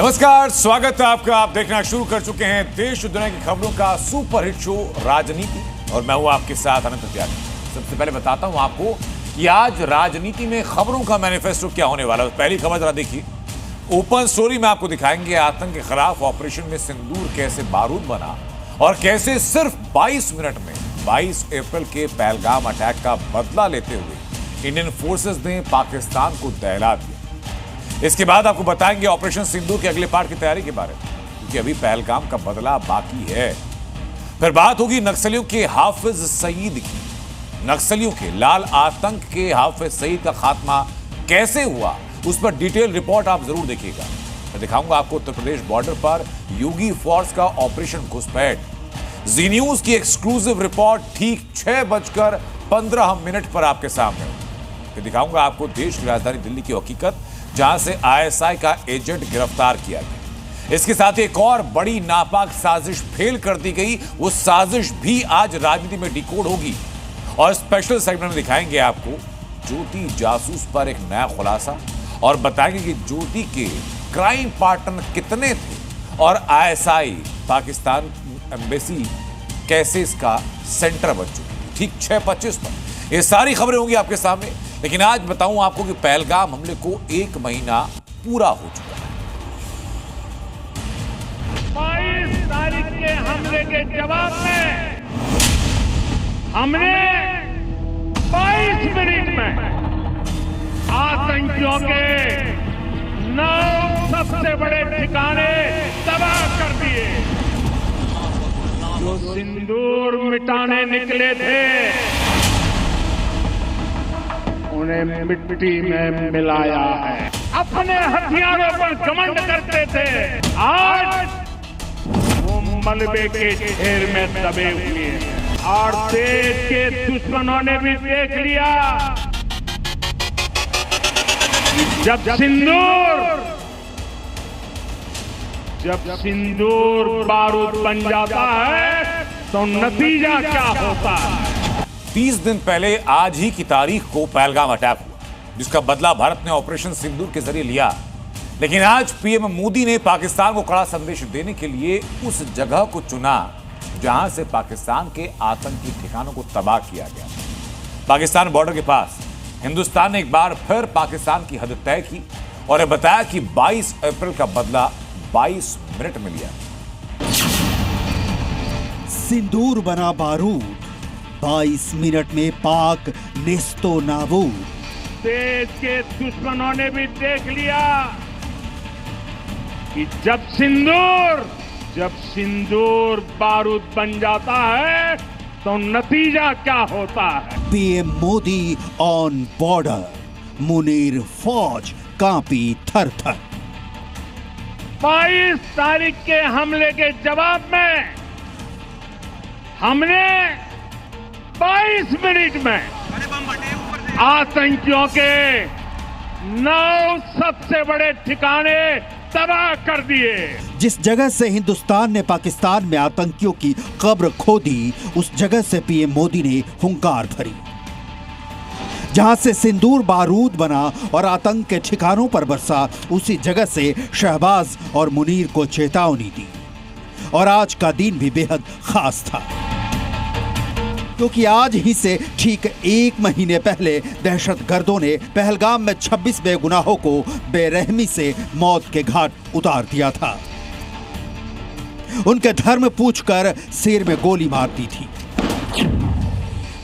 नमस्कार, स्वागत है आपका। आप देखना शुरू कर चुके हैं देश और दुनिया की खबरों का सुपर हिट शो राजनीति, और मैं हूं आपके साथ अनंत त्यागी। सबसे पहले बताता हूं आपको कि आज राजनीति में खबरों का मैनिफेस्टो क्या होने वाला है। पहली खबर जरा देखिए। ओपन स्टोरी में आपको दिखाएंगे आतंक के खिलाफ ऑपरेशन में सिंदूर कैसे बारूद बना और कैसे सिर्फ 22 मिनट में 22 अप्रैल के पहलगाम अटैक का बदला लेते हुए इंडियन फोर्सेस ने पाकिस्तान को दहला दिया। इसके बाद आपको बताएंगे ऑपरेशन सिंदूर के अगले पार्ट की तैयारी के बारे में, क्योंकि अभी पहलगाम का बदला बाकी है। फिर बात होगी नक्सलियों के हाफिज सईद की। नक्सलियों के लाल आतंक के हाफिज सईद का खात्मा कैसे हुआ, उस पर डिटेल रिपोर्ट आप जरूर देखिएगा। मैं दिखाऊंगा आपको उत्तर प्रदेश बॉर्डर पर योगी फोर्स का ऑपरेशन घुसपैठ। जी न्यूज की एक्सक्लूसिव रिपोर्ट ठीक 6:15 पर आपके सामने होगी। फिर दिखाऊंगा आपको देश की राजधानी दिल्ली की हकीकत, जहां से आईएसआई का एजेंट गिरफ्तार किया गया। इसके साथ एक और बड़ी नापाक साजिश फेल कर दी गई। वो साजिश भी आज राजनीति में डिकोड होगी। और स्पेशल सेगमेंट में दिखाएंगे आपको ज्योति जासूस पर एक नया खुलासा, और बताएंगे कि ज्योति के क्राइम पार्टनर कितने थे और आईएसआई पाकिस्तान एम्बेसी कैसे इसका सेंटर बन चुकी है। ठीक 6:25 पर ये सारी खबरें होंगी आपके सामने। लेकिन आज बताऊं आपको कि पहलगाम हमले को 1 महीना पूरा हो चुका है। 22 तारीख के हमले के जवाब में हमने 22 मिनट में आतंकियों के 9 सबसे बड़े ठिकाने तबाह कर दिए। जो सिंदूर मिटाने निकले थे उन्हें मिट्टी में मिलाया है। अपने हथियारों पर घमंड करते थे, आज वो मलबे के ढेर में दबे हुए हैं। और देश के दुश्मनों ने भी देख लिया कि जब सिंदूर बारूद बन जाता है तो नतीजा क्या होता है। 30 दिन पहले आज ही की तारीख को पहलगाम अटैक हुआ, जिसका बदला भारत ने ऑपरेशन सिंदूर के जरिए लिया। लेकिन आज पीएम मोदी ने पाकिस्तान को कड़ा संदेश देने के लिए उस जगह को चुना जहां से पाकिस्तान के आतंकी ठिकानों को तबाह किया गया। पाकिस्तान बॉर्डर के पास हिंदुस्तान ने एक बार फिर पाकिस्तान की हद तय की और बताया कि 22 अप्रैल का बदला 22 मिनट में लिया। सिंदूर बना बारूद, 22 मिनट में पाक नेस्तो नाबूद। देश के दुश्मनों ने भी देख लिया कि जब सिंदूर बारूद बन जाता है तो नतीजा क्या होता है। PM Modi on border, Munir फौज कांपी थर थर। 22 तारीख के हमले के जवाब में हमने 22 मिनट में आतंकियों के 9 सबसे बड़े ठिकाने तबाह कर दिए। जिस जगह से हिंदुस्तान ने पाकिस्तान में आतंकियों की कब्र खोदी, उस जगह से पीएम मोदी ने हुंकार भरी। जहां से सिंदूर बारूद बना और आतंक के ठिकानों पर बरसा, उसी जगह से शहबाज और मुनीर को चेतावनी दी। और आज का दिन भी बेहद खास था, क्योंकि आज ही से ठीक 1 महीने पहले दहशतगर्दों ने पहलगाम में 26 बेगुनाहों को बेरहमी से मौत के घाट उतार दिया था। उनके धर्म पूछकर सिर में गोली मार दी थी।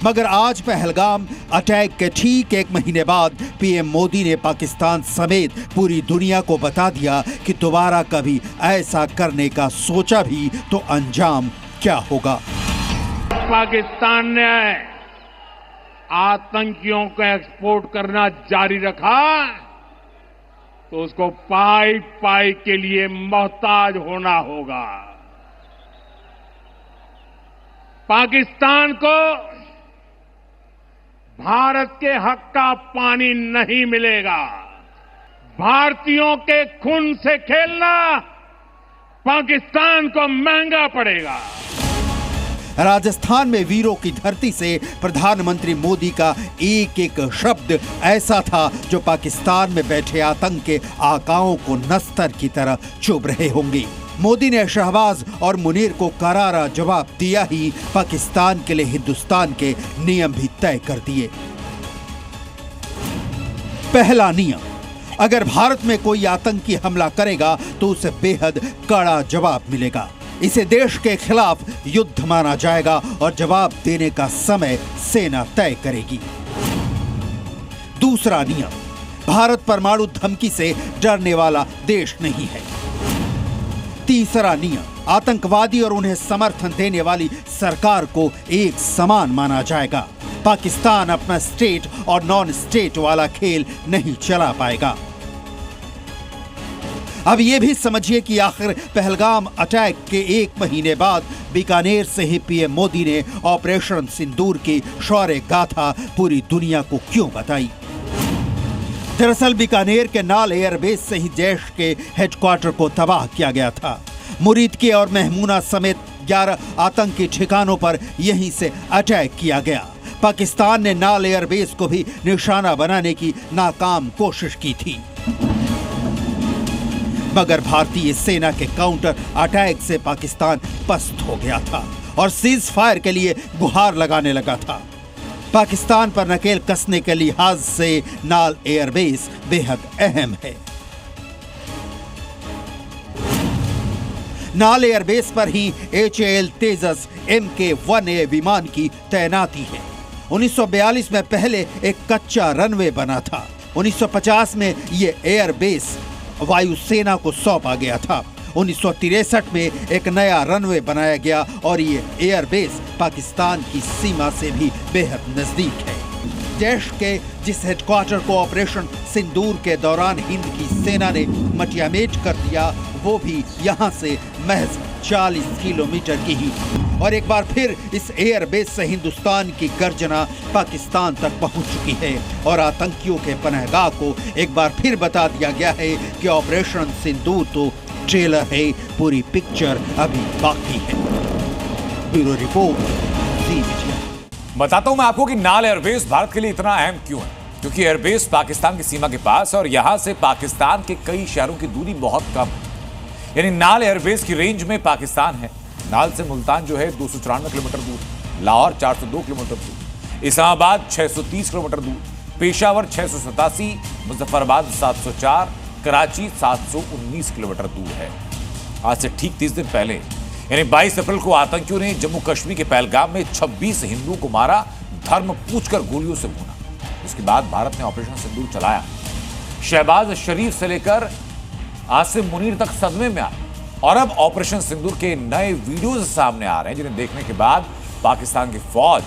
मगर आज पहलगाम अटैक के ठीक 1 महीने बाद पीएम मोदी ने पाकिस्तान समेत पूरी दुनिया को बता दिया कि दोबारा कभी ऐसा करने का सोचा भी तो अंजाम क्या होगा। पाकिस्तान ने आतंकियों को एक्सपोर्ट करना जारी रखा तो उसको पाई पाई के लिए मोहताज होना होगा। पाकिस्तान को भारत के हक का पानी नहीं मिलेगा। भारतीयों के खून से खेलना पाकिस्तान को महंगा पड़ेगा। राजस्थान में वीरों की धरती से प्रधानमंत्री मोदी का एक एक शब्द ऐसा था जो पाकिस्तान में बैठे आतंक के आकाओं को नस्तर की तरह चुभ रहे होंगे। मोदी ने शहबाज और मुनीर को करारा जवाब दिया ही पाकिस्तान के लिए हिंदुस्तान के नियम भी तय कर दिए। पहला नियम, अगर भारत में कोई आतंकी हमला करेगा तो उसे बेहद कड़ा जवाब मिलेगा। इसे देश के खिलाफ युद्ध माना जाएगा और जवाब देने का समय सेना तय करेगी। दूसरा नियम, भारत परमाणु धमकी से डरने वाला देश नहीं है। तीसरा नियम, आतंकवादी और उन्हें समर्थन देने वाली सरकार को एक समान माना जाएगा। पाकिस्तान अपना स्टेट और नॉन स्टेट वाला खेल नहीं चला पाएगा। अब यह भी समझिए कि आखिर पहलगाम अटैक के 1 महीने बाद बीकानेर से ही पीएम मोदी ने ऑपरेशन सिंदूर की शौर्य गाथा पूरी दुनिया को क्यों बताई। दरअसल बीकानेर के नाल एयरबेस से ही देश के हेडक्वार्टर को तबाह किया गया था। मुरीद के और महमूना समेत 11 आतंकी ठिकानों पर यहीं से अटैक किया गया। पाकिस्तान ने नाल एयरबेस को भी निशाना बनाने की नाकाम कोशिश की थी, मगर भारतीय सेना के काउंटर अटैक से पाकिस्तान पस्त हो गया था और सीज फायर के लिए गुहार लगाने लगा था। पाकिस्तान पर नकेल कसने के लिहाज से नाल एयरबेस बेहद अहम है। नाल एयरबेस पर ही HAL तेजस MK-1A विमान की तैनाती है। 1942 में पहले एक कच्चा रनवे बना था। 1950 में यह एयरबेस वायुसेना को सौंपा गया था। 1963 में एक नया रनवे बनाया गया और ये एयरबेस पाकिस्तान की सीमा से भी बेहद नजदीक है। देश के जिस हेडक्वार्टर को ऑपरेशन सिंदूर के दौरान हिंद की सेना ने मटियामेट कर दिया, वो भी यहाँ से महज 40 किलोमीटर की ही। और एक बार फिर इस एयरबेस से हिंदुस्तान की गर्जना पाकिस्तान तक पहुंच चुकी है और आतंकियों के पनाहगाह को एक बार फिर बता दिया गया है कि ऑपरेशन सिंदूर तो ट्रेलर है, पूरी पिक्चर अभी बाकी है। ब्यूरो रिपोर्ट, जी विजय। बताता हूं मैं आपको कि नाल एयरबेस भारत के लिए इतना अहम क्यों है। क्योंकि एयरबेस पाकिस्तान की सीमा के पास है और यहां से पाकिस्तान के कई शहरों की दूरी बहुत कम है। यानी नाल एयरबेस की रेंज में पाकिस्तान है। नाल से मुल्तान जो है 294 किलोमीटर दूर, लाहौर 402 किलोमीटर दूर, इस्लामाबाद 630 किलोमीटर दूर, पेशावर 687, मुजफ्फराबाद 704, कराची 719 किलोमीटर दूर है। आज से ठीक 30 दिन पहले यानी 22 अप्रैल को आतंकियों ने जम्मू कश्मीर के पहलगाम में 26 हिंदुओं को मारा, धर्म पूछकर गोलियों से भूना। इसके बाद भारत ने ऑपरेशन सिंदूर चलाया। शहबाज शरीफ से लेकर आसिम मुनीर तक सदमे में आए और अब ऑपरेशन सिंदूर के नए वीडियोज सामने आ रहे हैं, जिन्हें देखने के बाद पाकिस्तान की फौज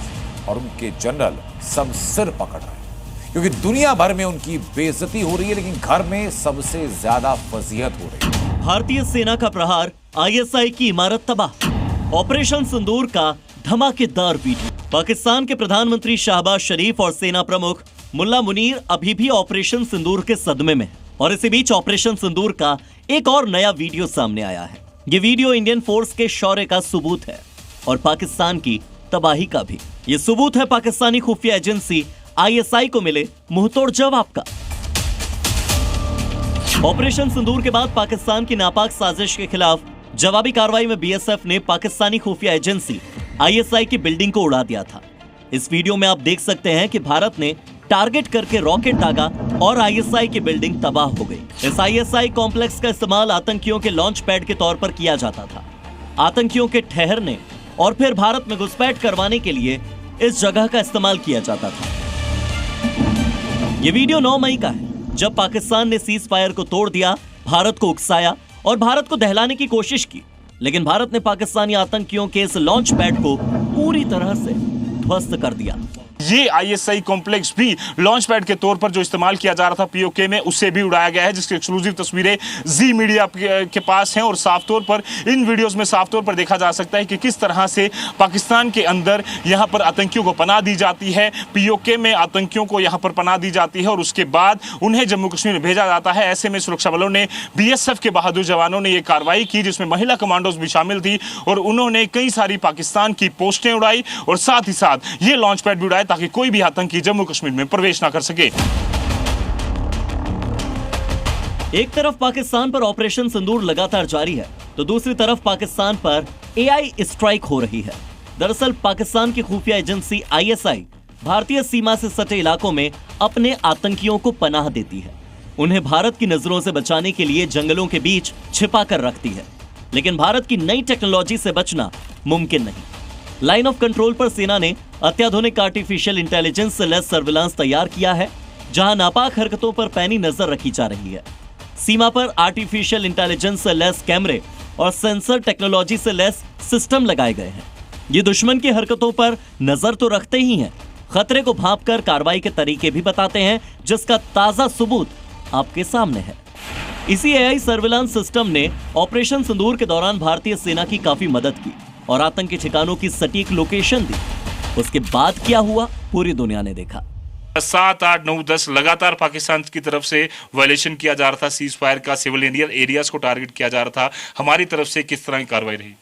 और उनके जनरल सब सिर पकड़ रहे हैं। क्योंकि दुनिया भर में उनकी बेइज्जती हो रही है, लेकिन घर में सबसे ज्यादा फजीहत हो रही है। भारतीय सेना का प्रहार, ISI की इमारत तबाह। ऑपरेशन सिंदूर का धमाकेदार वीडियो। पाकिस्तान के प्रधानमंत्री शहबाज शरीफ और सेना प्रमुख मुल्ला मुनीर अभी भी ऑपरेशन सिंदूर के सदमे में, और इसी बीच ऑपरेशन सिंदूर का एक और नया वीडियो सामने आया है। ये वीडियो इंडियन फोर्स के शौर्य का सबूत है और पाकिस्तान की तबाही का भी। ये सबूत है पाकिस्तानी खुफिया एजेंसी ISI को मिले मुंहतोड़ जवाब का। ऑपरेशन सिंदूर के बाद पाकिस्तान की नापाक साजिश के खिलाफ जवाबी कार्रवाई में BSF ने पाकिस्तानी खुफिया एजेंसी ISI की बिल्डिंग को उड़ा दिया था। इस वीडियो में आप देख सकते हैं कि भारत ने टारगेट करके रॉकेट दागा और ISI की बिल्डिंग तबाह हो गई। इस ISI कॉम्प्लेक्स का इस्तेमाल आतंकियों के लॉन्च पैड के तौर पर किया जाता था। आतंकियों के ठहरने और फिर भारत में घुसपैठ करवाने के लिए इस जगह का इस्तेमाल किया जाता था। यह वीडियो 9 मई का है, जब पाकिस्तान ने सीज फायर को तोड़ दिया, भारत को उकसाया और भारत को दहलाने की कोशिश की, लेकिन भारत ने पाकिस्तानी आतंकियों के इस लॉन्च पैड को पूरी तरह से ध्वस्त कर दिया। ये ISI कॉम्प्लेक्स भी लॉन्च पैड के तौर पर जो इस्तेमाल किया जा रहा था POK में, उससे भी उड़ाया गया है, जिसकी एक्सक्लूसिव तस्वीरें जी मीडिया के पास हैं। और साफ तौर पर इन वीडियोस में साफ तौर पर देखा जा सकता है कि किस तरह से पाकिस्तान के अंदर यहां पर आतंकियों को पनाह दी जाती है, POK में आतंकियों को यहां पर पनाह दी जाती है और उसके बाद उन्हें जम्मू कश्मीर में भेजा जाता है। ऐसे में सुरक्षा बलों ने, BSF के बहादुर जवानों ने यह कार्रवाई की, जिसमें महिला कमांडोज भी शामिल थी और उन्होंने कई सारी पाकिस्तान की पोस्टें उड़ाई और साथ ही साथ ये लॉन्च पैड भी उड़ाए ताकि कोई भी आतंकी जम्मू कश्मीर में प्रवेश ना कर सके। एक तरफ पाकिस्तान पर ऑपरेशन सिंदूर लगातार जारी है तो दूसरी तरफ पाकिस्तान पर AI स्ट्राइक हो रही है। दरअसल पाकिस्तान की खुफिया एजेंसी ISI भारतीय सीमा से सटे इलाकों में अपने आतंकियों को पनाह देती है। उन्हें भारत की नजरों से बचाने के लिए जंगलों के बीच छिपा कर रखती है, लेकिन भारत की नई टेक्नोलॉजी से बचना मुमकिन नहीं। लाइन ऑफ कंट्रोल पर सेना ने अत्याधुनिक आर्टिफिशियल इंटेलिजेंस से लैस सर्विलांस तैयार किया है, जहां नापाक हरकतों पर पैनी नजर रखी जा रही है। सीमा पर आर्टिफिशियल इंटेलिजेंस से लैस कैमरे और सेंसर टेक्नोलॉजी से लैस सिस्टम लगाए गए हैं। ये दुश्मन की हरकतों पर नजर तो रखते ही हैं, खतरे को भांपकर कार्रवाई के तरीके भी बताते हैं, जिसका ताजा सबूत आपके सामने है। इसी AI सर्विलांस सिस्टम ने ऑपरेशन सिंदूर के दौरान भारतीय सेना की काफी मदद की और आतंकी ठिकानों की सटीक लोकेशन दी। उसके बाद क्या हुआ, पूरी दुनिया ने देखा। 7, 8, 9, 10 लगातार पाकिस्तान की तरफ से वायलेशन किया जा रहा था, सीज फायर का, सिविलियन एरियाज को टारगेट किया जा रहा था। हमारी तरफ से किस तरह की कार्रवाई रही?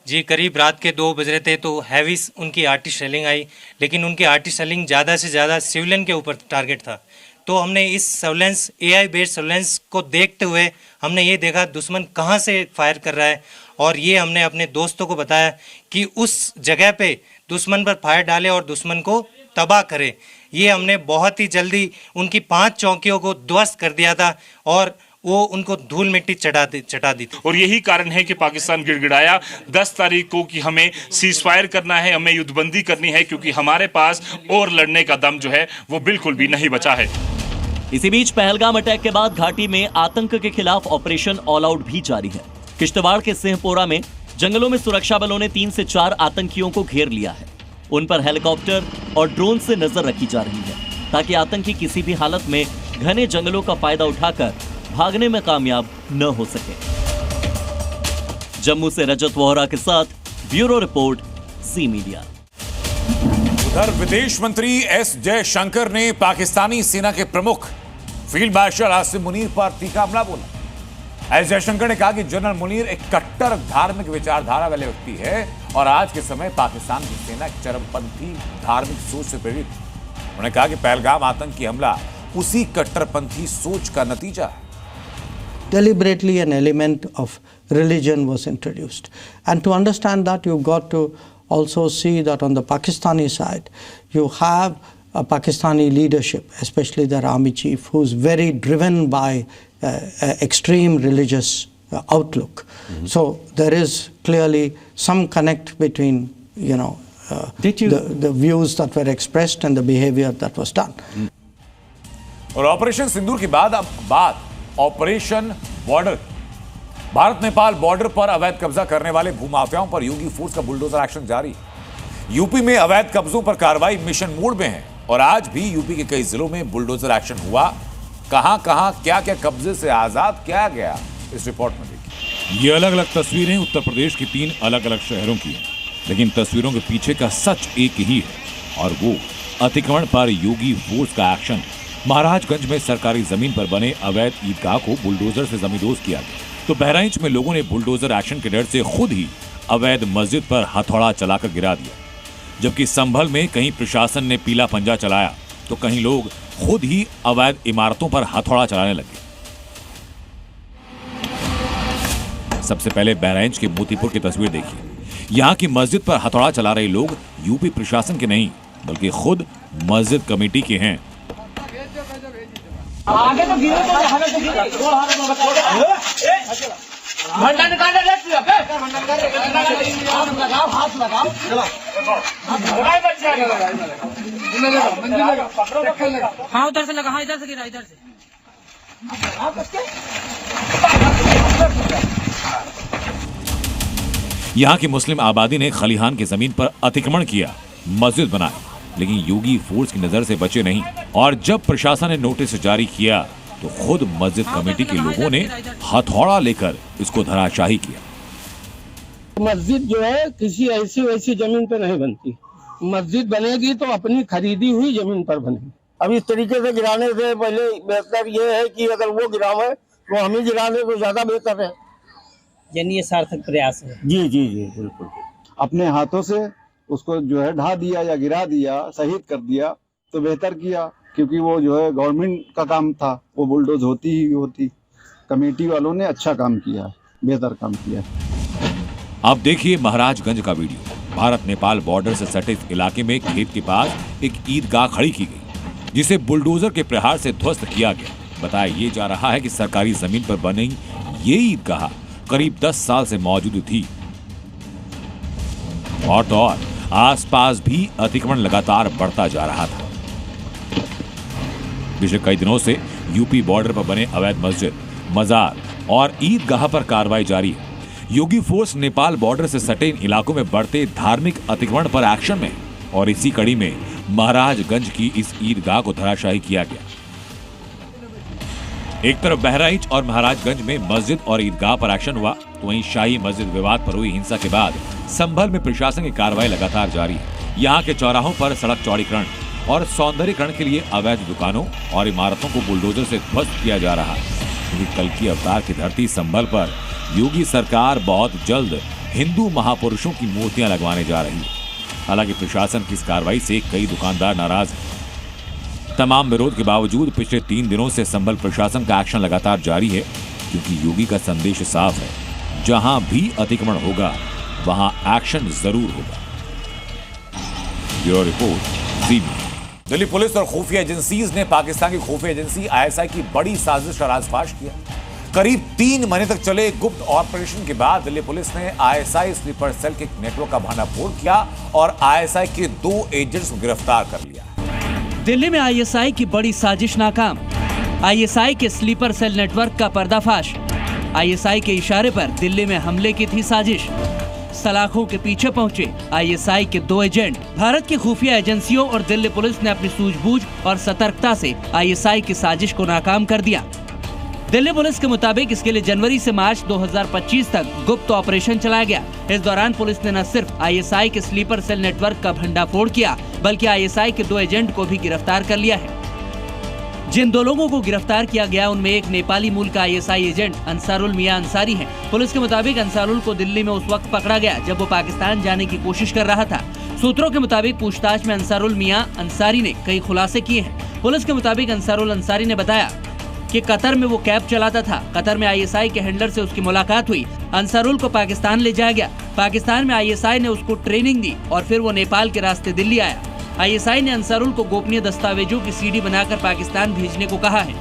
जी, करीब रात के 2 बज रहे थे तो हैवी उनकी आर्टिस्ट शेलिंग आई, लेकिन उनकी आर्टिस्ट शेलिंग ज़्यादा से ज़्यादा सिविलियन के ऊपर टारगेट था। तो हमने इस सर्विलेंस, AI बेस्ड सर्विलेंस को देखते हुए हमने ये देखा दुश्मन कहाँ से फायर कर रहा है, और ये हमने अपने दोस्तों को बताया कि उस जगह पे दुश्मन पर फायर डाले और दुश्मन को तबाह करे। ये हमने बहुत ही जल्दी उनकी 5 चौकियों को ध्वस्त कर दिया था और वो उनको धूल मिट्टी चटा दी थी। और यही कारण है कि पाकिस्तान गिड़गिड़ाया 10 तारीख को कि हमें सीज फायर करना है, हमें युद्धबंदी करनी है, क्योंकि हमारे पास और लड़ने का दम जो है वो बिल्कुल भी नहीं बचा है। इसी बीच पहलगाम अटैक के बाद घाटी में आतंक के खिलाफ ऑपरेशन ऑल आउट भी जारी है। किश्तवाड़ के सिंहपोरा में जंगलों में सुरक्षा बलों ने 3 से 4 आतंकियों को घेर लिया है। उन पर हेलीकॉप्टर और ड्रोन से नजर रखी जा रही है ताकि आतंकी किसी भी हालत में घने जंगलों का फायदा उठाकर भागने में कामयाब न हो सके। जम्मू से रजत वोहरा के साथ ब्यूरो रिपोर्ट, जी मीडिया। उधर विदेश मंत्री S जयशंकर ने पाकिस्तानी सेना के प्रमुख फील्ड मार्शल आसिम मुनीर पर तीखा हमला बोला। S जयशंकर ने कहा कि जनरल मुनीर एक कट्टर धार्मिक विचारधारा वाले व्यक्ति है और आज के समय पाकिस्तान की सेना एक चरमपंथी धार्मिक सोच से प्रेरित है। उन्होंने कहा कि पहलगाम आतंकी हमला उसी कट्टरपंथी सोच का नतीजा है। Deliberately an element of religion was introduced, and to understand that you've got to also see that on the Pakistani side you have a Pakistani leadership, especially their army chief, who's very driven by extreme religious outlook. So there is clearly some connect between the views that were expressed and the behavior that was done. और operation सिंदूर के बाद अब बात operation border. Bharat Nepal border पर अवैध कब्जा करने वाले भूमाफियाओं पर योगी फोर्स का बुलडोजर एक्शन जारी। यूपी में अवैध कब्जों पर कार्रवाई मिशन मोड में है और आज भी यूपी के कई जिलों में बुलडोजर एक्शन हुआ। कहां कहां क्या क्या कब्जे से आजाद किया गया, इस रिपोर्ट में देखिए। ये अलग अलग तस्वीरें उत्तर प्रदेश की 3 अलग अलग शहरों की हैं, लेकिन तस्वीरों के पीछे का सच एक ही है और वो अतिक्रमण पर योगी फोर्स का एक्शन है। महाराजगंज में सरकारी जमीन पर बने अवैध ईदगाह को बुलडोजर से जमींदोज किया गया, तो बहराइच में लोगों ने बुलडोजर एक्शन के डर से खुद ही अवैध मस्जिद पर हथौड़ा चलाकर गिरा दिया। जबकि संभल में कहीं प्रशासन ने पीला पंजा चलाया तो कहीं लोग खुद ही अवैध इमारतों पर हथौड़ा चलाने लगे। सबसे पहले बहराइच के मोतीपुर की तस्वीर देखिए। यहाँ की मस्जिद पर हथौड़ा चला रहे लोग यूपी प्रशासन के नहीं बल्कि खुद मस्जिद कमेटी के हैं। आगे तो गिरे तो हाथ लगाओ। हाँ उधर से लगा, हाँ इधर से गिरा, इधर से। यहाँ की मुस्लिम आबादी ने खलिहान की जमीन पर अतिक्रमण किया, मस्जिद बनाई। लेकिन योगी फोर्स की नजर से बचे नहीं और जब प्रशासन ने नोटिस जारी किया तो खुद मस्जिद कमेटी के लोगों ने हथौड़ा लेकर इसको धराशाही किया। मस्जिद जो है किसी ऐसी वैसी जमीन पर नहीं बनती। मस्जिद बनेगी तो अपनी खरीदी हुई जमीन पर बनेगी। अब इस तरीके से गिराने से पहले बेहतर ये है कि अगर वो गिरावे तो हम ही गिरा दे तो ज्यादा बेहतर है। यानी ये सार्थक प्रयास है। जी जी जी बिल्कुल। अपने हाथों से उसको जो है ढा दिया या गिरा दिया, शहीद कर दिया तो बेहतर किया, क्योंकि वो जो है गवर्नमेंट का काम था, वो बुलडोज होती ही होती। कमेटी वालों ने अच्छा काम किया, बेहतर काम किया। अब देखिए महाराजगंज का वीडियो। भारत नेपाल बॉर्डर से सटे इस इलाके में खेत के पास एक ईदगाह खड़ी की गई, जिसे बुलडोजर के प्रहार से ध्वस्त किया गया। बताया ये जा रहा है कि सरकारी जमीन पर बनी ये ईदगाह करीब 10 साल से मौजूद थी और तो और आसपास भी अतिक्रमण लगातार बढ़ता जा रहा था। पिछले कई दिनों से यूपी बॉर्डर पर बने अवैध मस्जिद, मजार और ईदगाह पर कार्रवाई जारी है। योगी फोर्स नेपाल बॉर्डर से सटे इन इलाकों में बढ़ते धार्मिक अतिक्रमण पर एक्शन में और इसी कड़ी में महाराजगंज की इस ईदगाह को धराशाही किया गया। एक तरफ बहराइच और महाराजगंज में मस्जिद और ईदगाह पर एक्शन हुआ, तो वहीं शाही मस्जिद विवाद पर हुई हिंसा के बाद संभल में प्रशासन की कार्रवाई लगातार जारी है। यहाँ के चौराहों पर सड़क चौड़ीकरण और सौंदर्यीकरण के लिए अवैध दुकानों और इमारतों को बुलडोजर से ध्वस्त किया जा रहा है, क्योंकि कल की अवतार की धरती संभल पर योगी सरकार बहुत जल्द हिंदू महापुरुषों की मूर्तियां लगवाने जा रही है। हालांकि प्रशासन की इस कार्रवाई से कई दुकानदार नाराज हैं। तमाम विरोध के बावजूद पिछले 3 दिनों से संभल प्रशासन का एक्शन लगातार जारी है, क्योंकि योगी का संदेश साफ है, जहां भी अतिक्रमण होगा वहां एक्शन जरूर होगा। ब्यूरो रिपोर्ट, जी मीडिया। दिल्ली पुलिस और खुफिया एजेंसीज ने पाकिस्तान की खुफिया एजेंसी आईएसआई की बड़ी साजिश का राजफाश किया। करीब 3 महीने तक चले गुप्त ऑपरेशन के बाद दिल्ली पुलिस ने आईएसआई स्लीपर सेल के नेटवर्क का भंडाफोड़ किया और आईएसआई के 2 एजेंट्स को गिरफ्तार कर लिया। दिल्ली में आईएसआई की बड़ी साजिश नाकाम। आईएसआई के स्लीपर सेल नेटवर्क का पर्दाफाश। आईएसआई के इशारे पर दिल्ली में हमले की थी साजिश। सलाखों के पीछे पहुंचे आईएसआई के 2 एजेंट। भारत की खुफिया एजेंसियों और दिल्ली पुलिस ने अपनी सूझबूझ और सतर्कता से आईएसआई की साजिश को नाकाम कर दिया। दिल्ली पुलिस के मुताबिक इसके लिए जनवरी से मार्च 2025 तक गुप्त ऑपरेशन चलाया गया। इस दौरान पुलिस ने न सिर्फ आईएसआई के स्लीपर सेल नेटवर्क का भंडाफोड़ किया, बल्कि आईएसआई के 2 एजेंट को भी गिरफ्तार कर लिया है। जिन 2 लोगों को गिरफ्तार किया गया उनमें एक नेपाली मूल का आईएसआई एजेंट अंसारुल मियां अंसारी है। पुलिस के मुताबिक अंसारुल को दिल्ली में उस वक्त पकड़ा गया जब वो पाकिस्तान जाने की कोशिश कर रहा था। सूत्रों के मुताबिक पूछताछ में अंसारुल मियां अंसारी ने कई खुलासे किए हैं। पुलिस के मुताबिक अंसारुल अंसारी ने बताया कि कतर में वो कैब चलाता था। कतर में आईएसआई के हैंडलर से उसकी मुलाकात हुई। अंसारुल को पाकिस्तान ले जाया गया। पाकिस्तान में आईएसआई ने उसको ट्रेनिंग दी और फिर वो नेपाल के रास्ते दिल्ली आया। आईएसआई ने अंसारुल को गोपनीय दस्तावेजों की सीडी बनाकर पाकिस्तान भेजने को कहा है।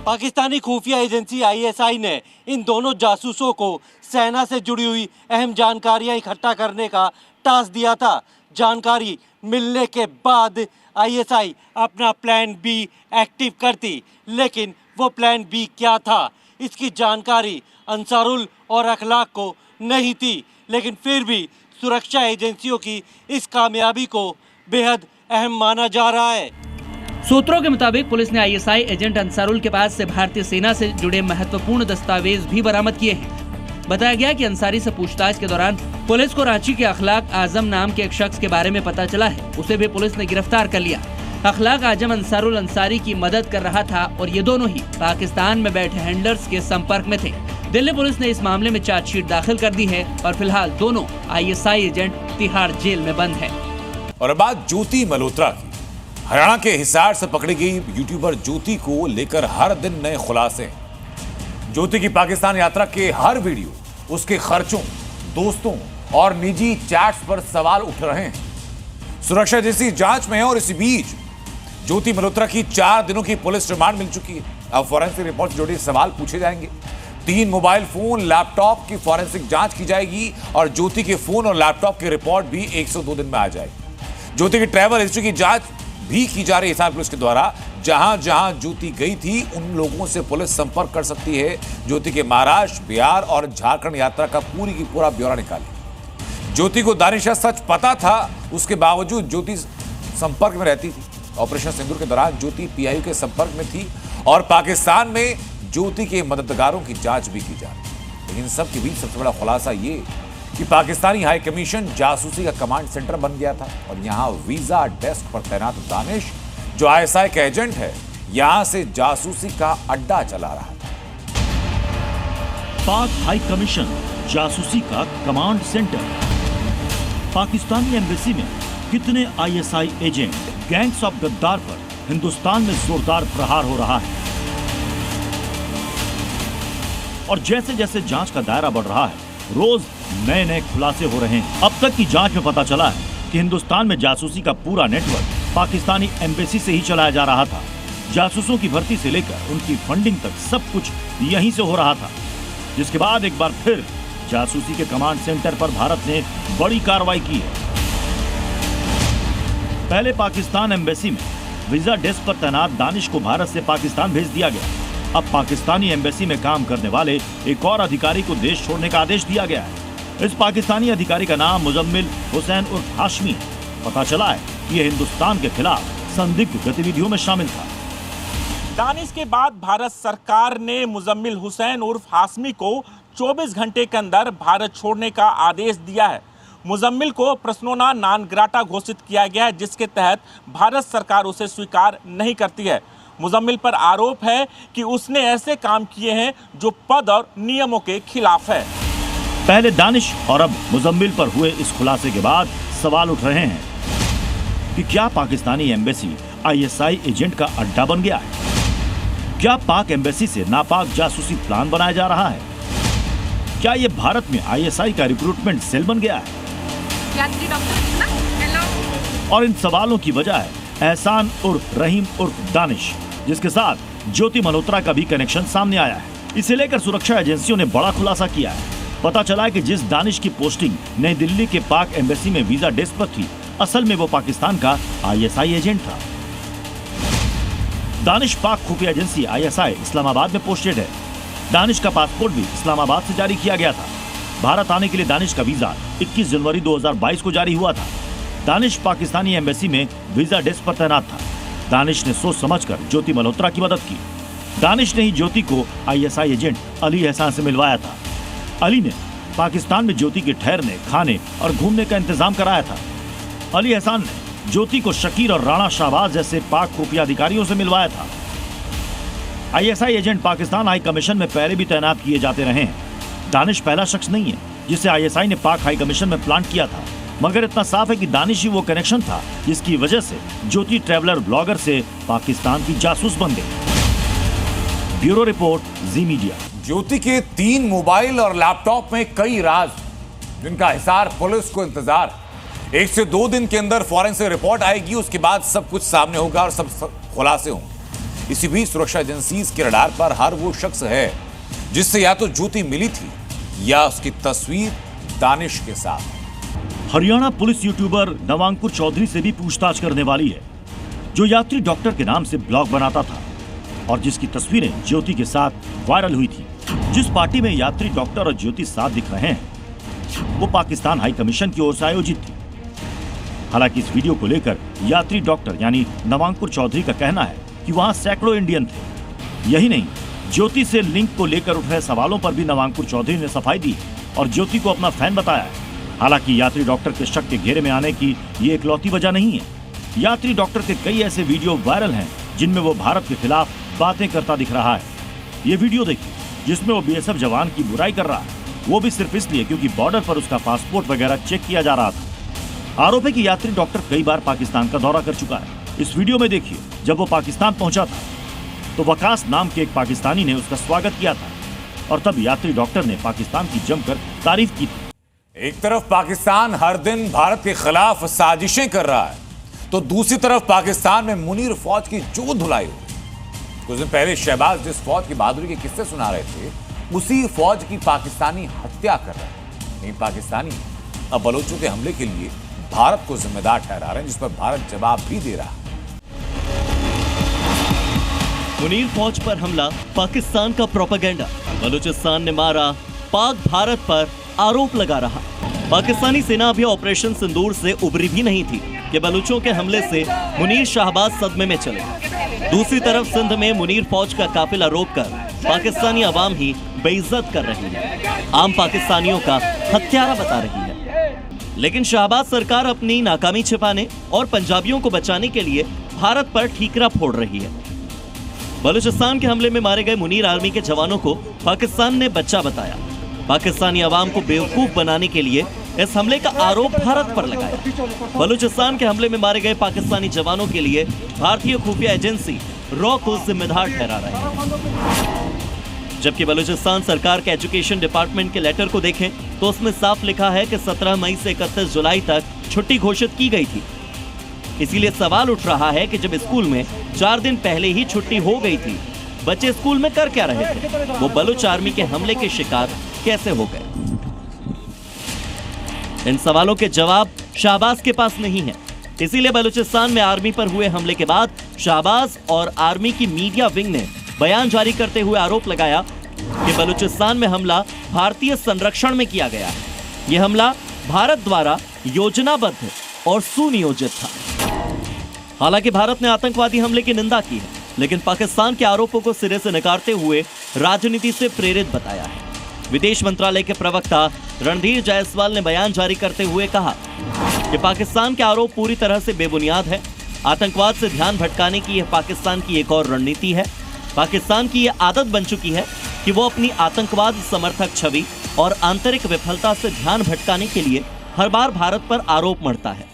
पाकिस्तानी खुफिया एजेंसी आईएसआई ने इन दोनों जासूसों को सेना से जुड़ी हुई अहम जानकारियां इकट्ठा करने का टास्क दिया था। जानकारी मिलने के बाद आईएसआई अपना प्लान बी एक्टिव करती, लेकिन वो प्लान बी क्या था इसकी जानकारी अंसारुल और अखलाक को नहीं थी। लेकिन फिर भी सुरक्षा एजेंसियों की इस कामयाबी को बेहद अहम माना जा रहा है। सूत्रों के मुताबिक पुलिस ने आईएसआई एजेंट अंसारुल के पास से भारतीय सेना से जुड़े महत्वपूर्ण दस्तावेज भी बरामद किए हैं। बताया गया कि अंसारी से पूछताछ के दौरान पुलिस को रांची के अखलाक आजम नाम के एक शख्स के बारे में पता चला है। उसे भी पुलिस ने गिरफ्तार कर लिया। अखलाक आजम अंसारुल अंसारी की मदद कर रहा था और ये दोनों ही पाकिस्तान में बैठे हैंडलर्स के संपर्क में थे। दिल्ली पुलिस ने इस मामले में चार्जशीट दाखिल कर दी है और फिलहाल दोनों आईएसआई एजेंट तिहाड़ जेल में बंद है। और अब बात ज्योति मल्होत्रा की। हरियाणा के हिसार से पकड़ी गई यूट्यूबर ज्योति को लेकर हर दिन नए खुलासे हैं। ज्योति की पाकिस्तान यात्रा के हर वीडियो, उसके खर्चों, दोस्तों और निजी चैट्स पर सवाल उठ रहे हैं। सुरक्षा एजेंसी जांच में है और इसी बीच ज्योति मल्होत्रा की 4 दिनों की पुलिस रिमांड मिल चुकी है। अब फॉरेंसिक रिपोर्ट से जुड़े सवाल पूछे जाएंगे। 3 मोबाइल फोन, लैपटॉप की फॉरेंसिक जांच की जाएगी और ज्योति के फोन और लैपटॉप की रिपोर्ट भी 102 दिन में आ जाएगी। ज्योति की ट्रैवल हिस्ट्री की जांच भी की जा रही है हिसार पुलिस के द्वारा। जहां जहां ज्योति गई थी उन लोगों से पुलिस संपर्क कर सकती है। ज्योति के महाराष्ट्र, बिहार और झारखंड यात्रा का पूरी की पूरा ब्यौरा निकाले। ज्योति को दानिश सच पता था, उसके बावजूद ज्योति संपर्क में रहती थी। ऑपरेशन सिंदूर के दौरान ज्योति पीआईओ के संपर्क में थी और पाकिस्तान में ज्योति के मददगारों की जांच भी की जा रही है। लेकिन सबके बीच सबसे बड़ा खुलासा ये कि पाकिस्तानी हाई कमीशन जासूसी का कमांड सेंटर बन गया था और यहां वीजा डेस्क पर तैनात दानिश, जो आईएसआई का एजेंट है, यहां से जासूसी का अड्डा चला रहा था। पाक हाई कमीशन जासूसी का कमांड सेंटर। पाकिस्तानी एम्बेसी में कितने आईएसआई एजेंट? गैंग्स ऑफ गद्दार पर हिंदुस्तान में जोरदार प्रहार हो रहा है और जैसे जैसे जांच का दायरा बढ़ रहा है, रोज नए नए खुलासे हो रहे हैं। अब तक की जांच में पता चला है कि हिंदुस्तान में जासूसी का पूरा नेटवर्क पाकिस्तानी एम्बेसी से ही चलाया जा रहा था। जासूसों की भर्ती से लेकर उनकी फंडिंग तक सब कुछ यहीं से हो रहा था, जिसके बाद एक बार फिर जासूसी के कमांड सेंटर पर भारत ने बड़ी कार्रवाई की है। पहले पाकिस्तान एम्बेसी में वीजा डेस्क पर तैनात दानिश को भारत से पाकिस्तान भेज दिया गया। अब पाकिस्तानी एम्बेसी में काम करने वाले एक और अधिकारी को देश छोड़ने का आदेश दिया गया है। इस पाकिस्तानी अधिकारी का नाम मुजम्मिल हुसैन उर्फ हाशमी है। पता चला है कि यह हिंदुस्तान के खिलाफ संदिग्ध गतिविधियों में शामिल था। दानिश के बाद भारत सरकार ने मुजम्मिल हुसैन उर्फ हाशमी को 24 घंटे के अंदर भारत छोड़ने का आदेश दिया है। मुजम्मिल को पर्सोना नॉन ग्राटा घोषित किया गया है, जिसके तहत भारत सरकार उसे स्वीकार नहीं करती है। मुजम्मिल पर आरोप है कि उसने ऐसे काम किए हैं जो पद और नियमों के खिलाफ है। पहले दानिश और अब मुजम्मिल पर हुए इस खुलासे के बाद सवाल उठ रहे हैं कि क्या पाकिस्तानी एम्बेसी आईएसआई एजेंट का अड्डा बन गया है? क्या पाक एम्बेसी से नापाक जासूसी प्लान बनाया जा रहा है? क्या ये भारत में आईएसआई का रिक्रूटमेंट सेल बन गया है? और इन सवालों की वजह है एहसान उर्फ रहीम उर्फ दानिश, जिसके साथ ज्योति मल्होत्रा का भी कनेक्शन सामने आया है। इसे लेकर सुरक्षा एजेंसियों ने बड़ा खुलासा किया है। पता चला है कि जिस दानिश की पोस्टिंग नई दिल्ली के पाक एम्बेसी में वीजा डेस्क पर थी, असल में वो पाकिस्तान का आईएसआई एजेंट था। दानिश पाक खुफिया एजेंसी आईएसआई इस्लामाबाद में पोस्टेड है। दानिश का पासपोर्ट भी इस्लामाबाद से जारी किया गया था। भारत आने के लिए दानिश का वीजा 21 जनवरी 2022 को जारी हुआ था। दानिश पाकिस्तानी एम्बेसी में वीजा डेस्क पर तैनात था। दानिश ने सोच समझकर ज्योति मल्होत्रा की मदद की। दानिश ने ही ज्योति को आईएसआई एजेंट अली एहसान से मिलवाया था। अली ने पाकिस्तान में ज्योति के ठहरने, खाने और घूमने का इंतजाम कराया था। अली एहसान ने ज्योति को शकीर और राणा शाहबाज जैसे पाक खुफिया अधिकारियों से मिलवाया था। ISI agent Pakistan high commission में पहले भी तैनात किए जाते रहे हैं। दानिश पहला शख्स नहीं है जिसे आईएसआई ने पाक हाई कमीशन में प्लांट किया था, मगर इतना साफ है कि दानिश ही वो कनेक्शन था जिसकी वजह से ज्योति ट्रैवलर ब्लॉगर से पाकिस्तान की जासूस बन गई। ब्यूरो रिपोर्ट, जी मीडिया। ज्योति के 3 मोबाइल और लैपटॉप में कई राज, जिनका हिसार पुलिस को इंतजार। 1 से 2 दिन के अंदर फॉरेंसिक रिपोर्ट आएगी, उसके बाद सब कुछ सामने होगा और सब खुलासे होंगे। इसी बीच सुरक्षा एजेंसीज के रडार पर हर वो शख्स है जिससे या तो ज्योति मिली थी या उसकी तस्वीर दानिश के साथ। हरियाणा पुलिस यूट्यूबर नवांकुर चौधरी से भी पूछताछ करने वाली है, जो यात्री डॉक्टर के नाम से ब्लॉग बनाता था और जिसकी तस्वीरें ज्योति के साथ वायरल हुई थी। जिस पार्टी में यात्री डॉक्टर और ज्योति साथ दिख रहे हैं, वो पाकिस्तान हाई कमीशन की ओर से आयोजित थी। हालांकि इस वीडियो को लेकर यात्री डॉक्टर यानी नवांकुर चौधरी का कहना है कि वहां सैकड़ों इंडियन थे। यही नहीं, ज्योति से लिंक को लेकर उठ रहे सवालों पर भी नवांकुर चौधरी ने सफाई दी और ज्योति को अपना फैन बताया है। हालांकि यात्री डॉक्टर के शक के घेरे में आने की ये इकलौती वजह नहीं है। यात्री डॉक्टर के कई ऐसे वीडियो वायरल हैं जिनमें वो भारत के खिलाफ बातें करता दिख रहा है। ये वीडियो देखिए जिसमें वो बीएसएफ जवान की बुराई कर रहा है, वो भी सिर्फ इसलिए क्योंकि बॉर्डर पर उसका पासपोर्ट वगैरह चेक किया जा रहा था। आरोप है कि यात्री डॉक्टर कई बार पाकिस्तान का दौरा कर चुका है। इस वीडियो में देखिए, जब वो पाकिस्तान पहुंचा था तो वकास नाम के एक पाकिस्तानी ने उसका स्वागत किया था और तब यात्री डॉक्टर ने पाकिस्तान की जमकर तारीफ की थी। एक तरफ पाकिस्तान हर दिन भारत के खिलाफ साजिशें कर रहा है, तो दूसरी तरफ पाकिस्तान में मुनीर फौज की जो धुलाई हो। कुछ दिन पहले शहबाज जिस फौज की बहादुरी के किस्से सुना रहे थे, उसी फौज की पाकिस्तानी हत्या कर रहे हैं। नहीं, पाकिस्तानी अब बलोचों के हमले के लिए भारत को जिम्मेदार ठहरा रहे हैं, जिस पर भारत जवाब भी दे रहा है। मुनीर फौज पर हमला पाकिस्तान का प्रोपेगेंडा। बलूचिस्तान ने मारा, पाक भारत पर आरोप लगा रहा। पाकिस्तानी सेना अभी ऑपरेशन सिंदूर से उबरी भी नहीं थी। कि बलूचों के हमले से मुनीर शाहबाज सदमे में चले। दूसरी तरफ सिंध में मुनीर फौज का काफिला रोककर पाकिस्तानी अवाम ही बेइज्जत कर रही है, आम पाकिस्तानियों का हत्यारा बता रही है। लेकिन शाहबाज सरकार अपनी नाकामी छिपाने और पंजाबियों को बचाने के लिए भारत पर ठीकरा फोड़ रही है। बलूचिस्तान के हमले में मारे गए मुनीर आर्मी के जवानों को पाकिस्तान ने बच्चा बताया। पाकिस्तानी अवाम को बेवकूफ बनाने के लिए इस हमले का आरोप भारत पर लगाया। बलूचिस्तान के हमले में मारे गए पाकिस्तानी जवानों के लिए भारतीय खुफिया एजेंसी रॉ को जिम्मेदार ठहरा रही है। जबकि बलूचिस्तान सरकार के एजुकेशन डिपार्टमेंट के लेटर को देखें तो उसमें साफ लिखा है कि 17 मई से 31 जुलाई तक छुट्टी घोषित की गई थी। इसीलिए सवाल उठ रहा है कि जब स्कूल में 4 दिन पहले ही छुट्टी हो गई थी, बच्चे स्कूल में कर क्या रहे थे? वो बलूच आर्मी के हमले के शिकार कैसे हो गए? इन सवालों के जवाब शाहबाज के पास नहीं है। इसीलिए बलूचिस्तान में आर्मी पर हुए हमले के बाद शाहबाज और आर्मी की मीडिया विंग ने बयान जारी करते हुए आरोप लगाया कि बलूचिस्तान में हमला भारतीय संरक्षण में किया गया है। यह हमला भारत द्वारा योजनाबद्ध और सुनियोजित था। हालांकि भारत ने आतंकवादी हमले की निंदा की है, लेकिन पाकिस्तान के आरोपों को सिरे से नकारते हुए राजनीति से प्रेरित बताया है। विदेश मंत्रालय के प्रवक्ता रणधीर जायसवाल ने बयान जारी करते हुए कहा कि पाकिस्तान के आरोप पूरी तरह से बेबुनियाद है। आतंकवाद से ध्यान भटकाने की यह पाकिस्तान की एक और रणनीति है। पाकिस्तान की यह आदत बन चुकी है कि वो अपनी आतंकवाद समर्थक छवि और आंतरिक विफलता से ध्यान भटकाने के लिए हर बार भारत पर आरोप मढ़ता है।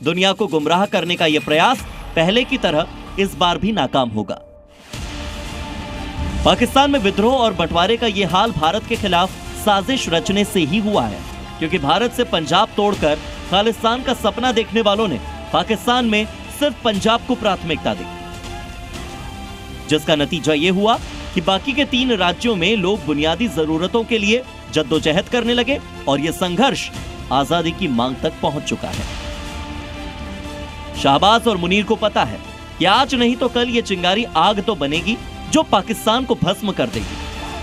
दुनिया को गुमराह करने का यह प्रयास पहले की तरह इस बार भी नाकाम होगा। पाकिस्तान में विद्रोह और बंटवारे का यह हाल भारत के खिलाफ साजिश रचने से ही हुआ है, क्योंकि भारत से पंजाब तोड़कर खालिस्तान का सपना देखने वालों ने पाकिस्तान में सिर्फ पंजाब को प्राथमिकता दी, जिसका नतीजा यह हुआ कि बाकी के 3 राज्यों में लोग बुनियादी जरूरतों के लिए जद्दोजहद करने लगे और यह संघर्ष आजादी की मांग तक पहुंच चुका है। शाहबाज और मुनीर को पता है कि आज नहीं तो कल ये चिंगारी आग तो बनेगी जो पाकिस्तान को भस्म कर देगी।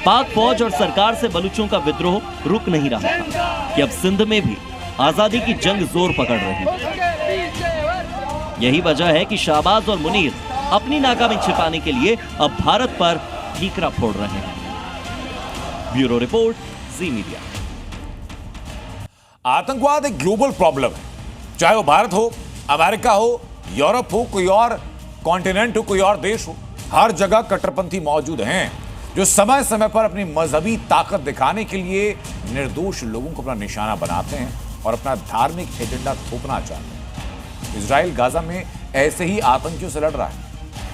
पाक फौज और सरकार से बलूचों का विद्रोह रुक नहीं रहा था कि अब सिंध में भी आजादी की जंग जोर पकड़ रही है। यही वजह है कि शाहबाज और मुनीर अपनी नाकामी छिपाने के लिए अब भारत पर ठीकरा फोड़ रहे हैं। ब्यूरो रिपोर्ट, जी मीडिया। आतंकवाद एक ग्लोबल प्रॉब्लम है, चाहे वो भारत हो, अमेरिका हो, यूरोप हो, कोई और कॉन्टिनेंट हो, कोई और देश हो, हर जगह कट्टरपंथी मौजूद हैं जो समय समय पर अपनी मजहबी ताकत दिखाने के लिए निर्दोष लोगों को अपना निशाना बनाते हैं और अपना धार्मिक एजेंडा थोपना चाहते हैं। इजराइल गाजा में ऐसे ही आतंकियों से लड़ रहा है,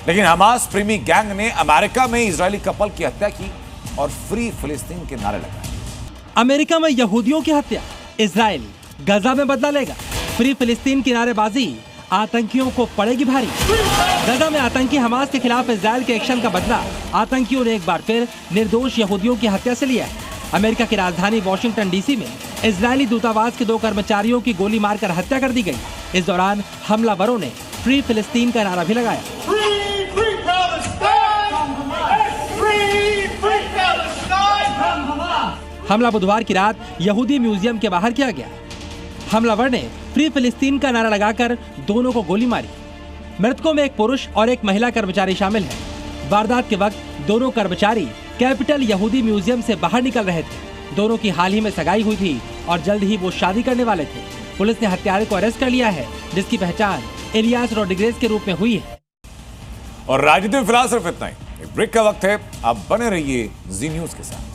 लेकिन हमास प्रेमी गैंग ने अमेरिका में इजरायली कपल की हत्या की और फ्री फिलिस्तीन के नारे लगाए। अमेरिका में यहूदियों की हत्या, इजराइल गाजा में बदला लेगा। फ्री फिलिस्तीन की नारेबाजी आतंकियों को पड़ेगी भारी। गाजा में आतंकी हमास के खिलाफ इजराइल के एक्शन का बदला आतंकियों ने एक बार फिर निर्दोष यहूदियों की हत्या से लिया है। अमेरिका की राजधानी वॉशिंगटन डीसी में इजरायली दूतावास के 2 कर्मचारियों की गोली मारकर हत्या कर दी गई। इस दौरान हमलावरों ने फ्री फिलिस्तीन का नारा भी लगाया। हमला बुधवार की रात यहूदी म्यूजियम के बाहर किया गया। हमलावर ने फ्री फिलिस्तीन का नारा लगाकर दोनों को गोली मारी। मृतकों में एक पुरुष और एक महिला कर्मचारी शामिल है। वारदात के वक्त दोनों कर्मचारी कैपिटल यहूदी म्यूजियम से बाहर निकल रहे थे। दोनों की हाल ही में सगाई हुई थी और जल्द ही वो शादी करने वाले थे। पुलिस ने हत्यारे को अरेस्ट कर लिया है, जिसकी पहचान इलियास रोड्रिगेज के रूप में हुई है। और राजनीति में फिलहाल सिर्फ इतना ही। एक ब्रेक का वक्त है, आप बने रहिए जी न्यूज के साथ।